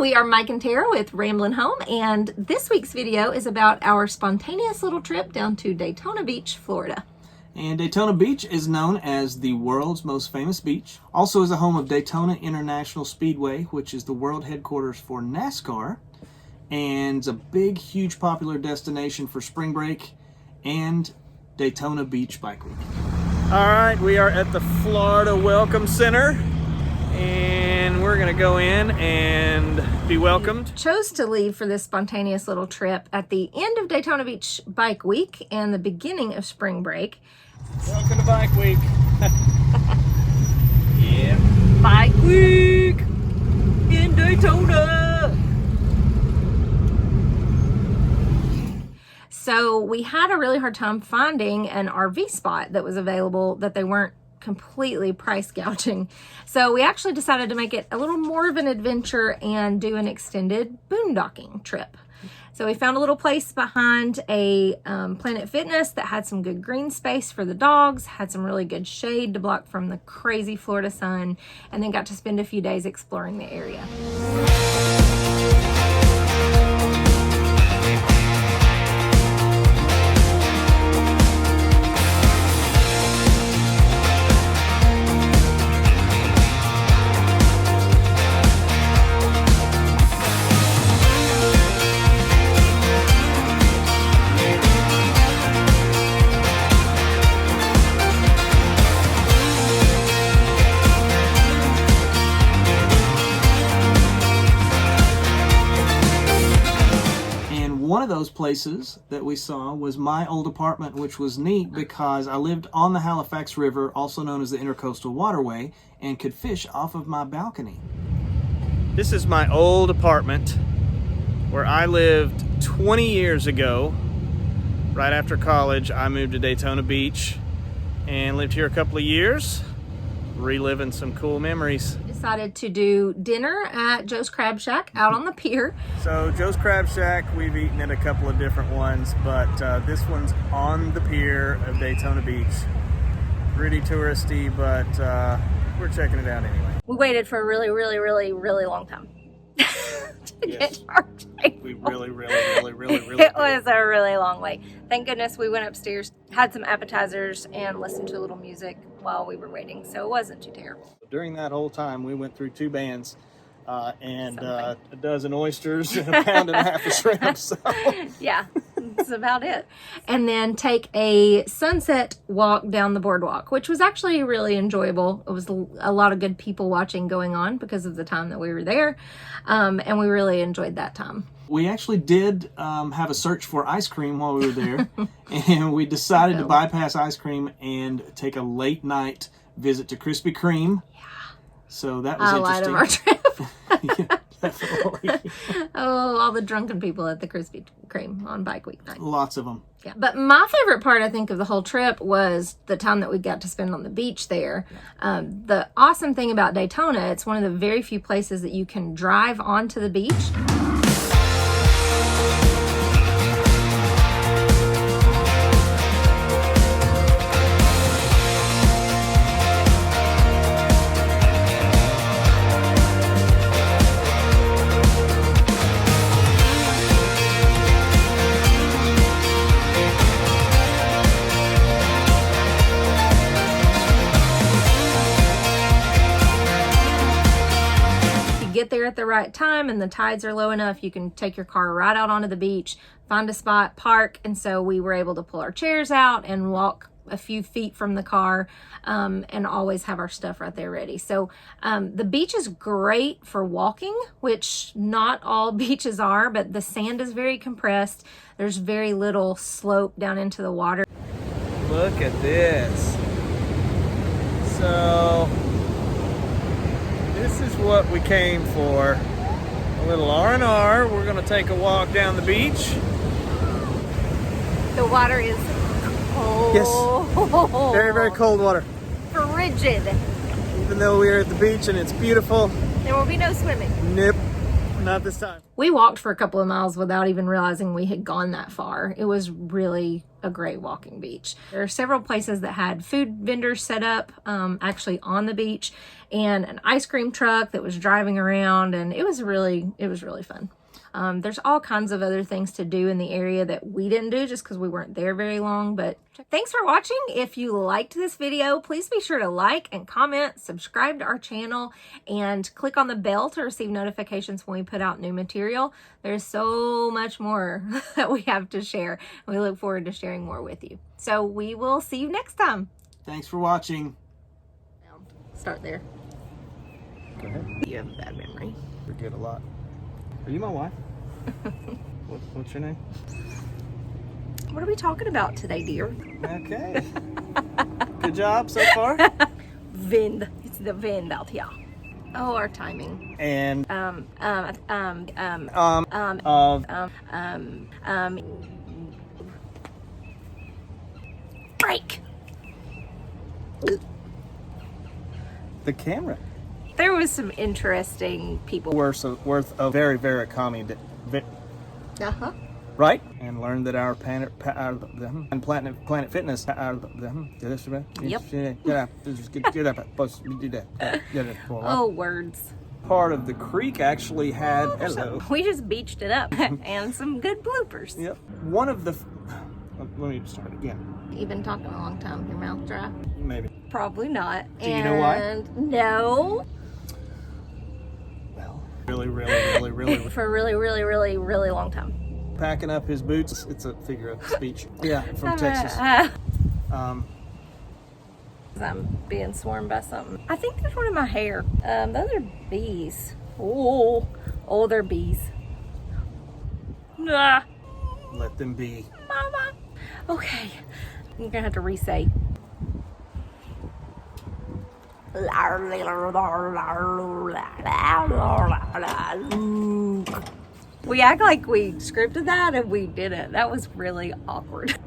We are Mike and Tara with Ramblin' Home, and this week's video is about our spontaneous little trip down to Daytona Beach, Florida. And Daytona Beach is known as the world's most famous beach. Also is the home of Daytona International Speedway, which is the world headquarters for NASCAR, and it's a big, huge popular destination for spring break and Daytona Beach Bike Week. All right, we are at the Florida Welcome Center, and we're gonna go in and be welcomed. Chose to leave for this spontaneous little trip at the end of Daytona Beach Bike Week and the beginning of spring break. Welcome to Bike Week. Yeah. Bike Week in Daytona. So we had a really hard time finding an RV spot that was available that they weren't completely price gouging. So we actually decided to make it a little more of an adventure and do an extended boondocking trip. So we found a little place behind a Planet Fitness that had some good green space for the dogs, had some really good shade to block from the crazy Florida sun, and then got to spend a few days exploring the area. One of those places that we saw was my old apartment, which was neat because I lived on the Halifax River, also known as the Intercoastal Waterway, and could fish off of my balcony. This is my old apartment where I lived 20 years ago. Right after college, I moved to Daytona Beach and lived here a couple of years, reliving some cool memories. Decided to do dinner at Joe's Crab Shack out on the pier. So Joe's Crab Shack, we've eaten at a couple of different ones, but this one's on the pier of Daytona Beach. Pretty touristy, but we're checking it out anyway. We waited for a really long time to get our table. We really It was a really long wait. Thank goodness we went upstairs, had some appetizers, and listened to a little music while we were waiting, so it wasn't too terrible. During that whole time, we went through 2 bands and a dozen oysters and a pound and a half of shrimp. So. Yeah, that's about it. And then take a sunset walk down the boardwalk, which was actually really enjoyable. It was a lot of good people watching going on because of the time that we were there, and we really enjoyed that time. We actually did have a search for ice cream while we were there, and we decided to bypass ice cream and take a late night visit to Krispy Kreme. Yeah. So that was interesting. Highlight of our trip. Yeah, definitely. Oh, all the drunken people at the Krispy Kreme on Bike Week night. Lots of them. Yeah, but my favorite part, I think, of the whole trip was the time that we got to spend on the beach there. The awesome thing about Daytona, it's one of the very few places that you can drive onto the beach. Get there at the right time and the tides are low enough, you can take your car right out onto the beach, find a spot, park. And so we were able to pull our chairs out and walk a few feet from the car, and always have our stuff right there ready. So the beach is great for walking, which not all beaches are, but the sand is very compressed. There's very little slope down into the water. Look at this. So this is what we came for. A little R&R. We're gonna take a walk down the beach. The water is cold. Yes. Very cold water. Frigid. Even though we're at the beach and it's beautiful. There will be no swimming. Nope. Not this time. We walked for a couple of miles without even realizing we had gone that far. It was really a great walking beach. There are several places that had food vendors set up actually on the beach, and an ice cream truck that was driving around, and it was really fun. There's all kinds of other things to do in the area that we didn't do just because we weren't there very long. But thanks for watching. If you liked this video, please be sure to like and comment, subscribe to our channel, and click on the bell to receive notifications when we put out new material. There's so much more that we have to share. We look forward to sharing more with you. So we will see you next time. Thanks for watching. Start there. Go ahead. You have a bad memory. Forget a lot. Are you my wife? What's your name? What are we talking about today, dear? Okay. Good job so far. Wind. It's the wind out here. Oh, our timing. And break. the camera. There was some interesting people. Worth a very, very accommodating. Right? And learned that our planet fitness. Yep. Oh, words. Part of the creek actually had. Hello. We just beached it up and some good bloopers. Yep. One of the. Let me start again. You've been talking a long time. Your mouth dry? Maybe. Probably not. Do you know why? No. Well, really. For a really long time. Packing up his boots. It's a figure of speech. Yeah, from Texas. I'm being swarmed by something. I think there's one in my hair. Those are bees. Oh, they're bees. Nah. Let them be. Mama. Okay. I'm gonna have to re-say. We act like we scripted that and we didn't. That was really awkward.